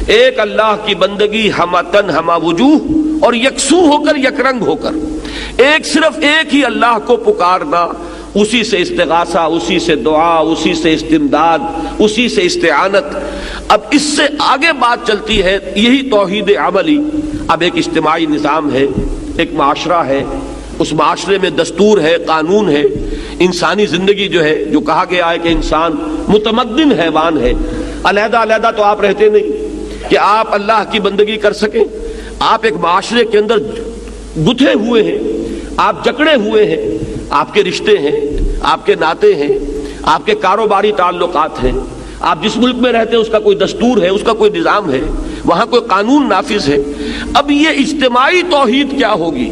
ایک اللہ کی بندگی ہمہ تن ہمہ وجوہ اور یکسو ہو کر یک رنگ ہو کر، ایک صرف ایک ہی اللہ کو پکارنا، اسی سے استغاثہ، اسی سے دعا، اسی سے استمداد، اسی سے استعانت۔ اب اس سے آگے بات چلتی ہے، یہی توحید عملی۔ اب ایک اجتماعی نظام ہے، ایک معاشرہ ہے، اس معاشرے میں دستور ہے، قانون ہے، انسانی زندگی جو ہے، جو کہا گیا ہے کہ انسان متمدن حیوان ہے، علیحدہ علیحدہ تو آپ رہتے نہیں کہ آپ اللہ کی بندگی کر سکیں۔ آپ ایک معاشرے کے اندر گتھے ہوئے ہیں، آپ جکڑے ہوئے ہیں، آپ کے رشتے ہیں، آپ کے ناطے ہیں، آپ کے کاروباری تعلقات ہیں، آپ جس ملک میں رہتے ہیں اس کا کوئی دستور ہے، اس کا کوئی نظام ہے، وہاں کوئی قانون نافذ ہے۔ اب یہ اجتماعی توحید کیا ہوگی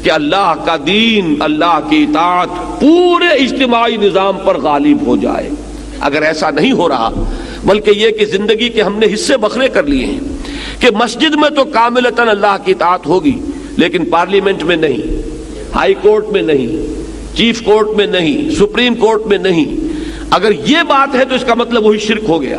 کہ اللہ کا دین، اللہ کی اطاعت پورے اجتماعی نظام پر غالب ہو جائے۔ اگر ایسا نہیں ہو رہا، بلکہ یہ کہ زندگی کے ہم نے حصے بکھرے کر لیے ہیں کہ مسجد میں تو کاملتاً اللہ کی اطاعت ہوگی، لیکن پارلیمنٹ میں نہیں، ہائی کورٹ میں نہیں، چیف کورٹ میں نہیں، سپریم کورٹ میں نہیں۔ اگر یہ بات ہے تو اس کا مطلب وہی شرک ہو گیا،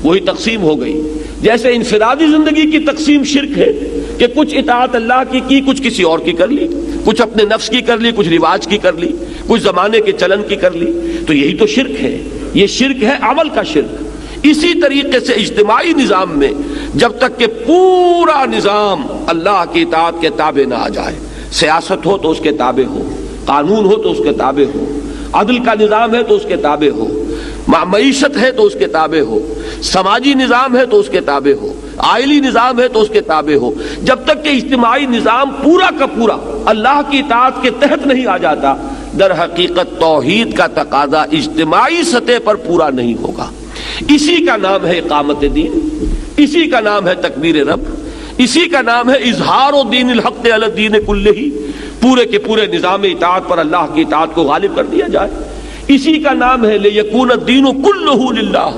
وہی تقسیم ہو گئی۔ جیسے انفرادی زندگی کی تقسیم شرک ہے کہ کچھ اطاعت اللہ کی کچھ کسی اور کی کر لی، کچھ اپنے نفس کی کر لی، کچھ رواج کی کر لی، کچھ زمانے کے چلن کی کر لی، تو یہی تو شرک ہے۔ یہ شرک ہے، عمل کا شرک۔ اسی طریقے سے اجتماعی نظام میں جب تک کہ پورا نظام اللہ کی اطاعت کے تابع نہ آ جائے، سیاست ہو تو اس کے تابع ہو، قانون ہو تو اس کے تابع ہو، عدل کا نظام ہے تو اس کے تابع ہو، معیشت ہے تو اس کے تابع ہو، سماجی نظام ہے تو اس کے تابع ہو، آئلی نظام ہے تو اس کے تابع ہو، جب تک کہ اجتماعی نظام پورا کا پورا اللہ کی اطاعت کے تحت نہیں آ جاتا، در حقیقت توحید کا تقاضا اجتماعی سطح پر پورا نہیں ہوگا۔ اسی کا نام ہے اقامت دین، اسی کا نام ہے تکبیر رب، اسی کا نام ہے اظہار و دین الحق علی الدین کلہ، پورے کے پورے نظام اطاعت پر اللہ کی اطاعت کو غالب کر دیا جائے۔ اسی کا نام ہے لیکون الدین کلہ للہ،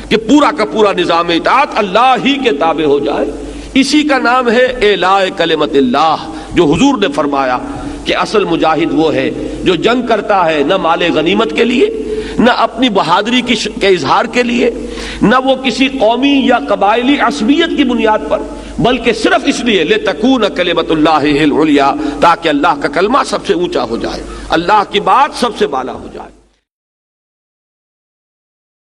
کہ پورا کا پورا نظام اطاعت اللہ ہی کے تابع ہو جائے۔ اسی کا نام ہے اعلاء کلمت اللہ، جو حضور نے فرمایا کہ اصل مجاہد وہ ہے جو جنگ کرتا ہے نہ مال غنیمت کے لیے، نہ اپنی بہادری کے اظہار کے لیے، نہ وہ کسی قومی یا قبائلی عصبیت کی بنیاد پر، بلکہ صرف اس لیے لتکون کلمت اللہ العلیٰ، تاکہ اللہ کا کلمہ سب سے اونچا ہو جائے، اللہ کی بات سب سے بالا ہو جائے۔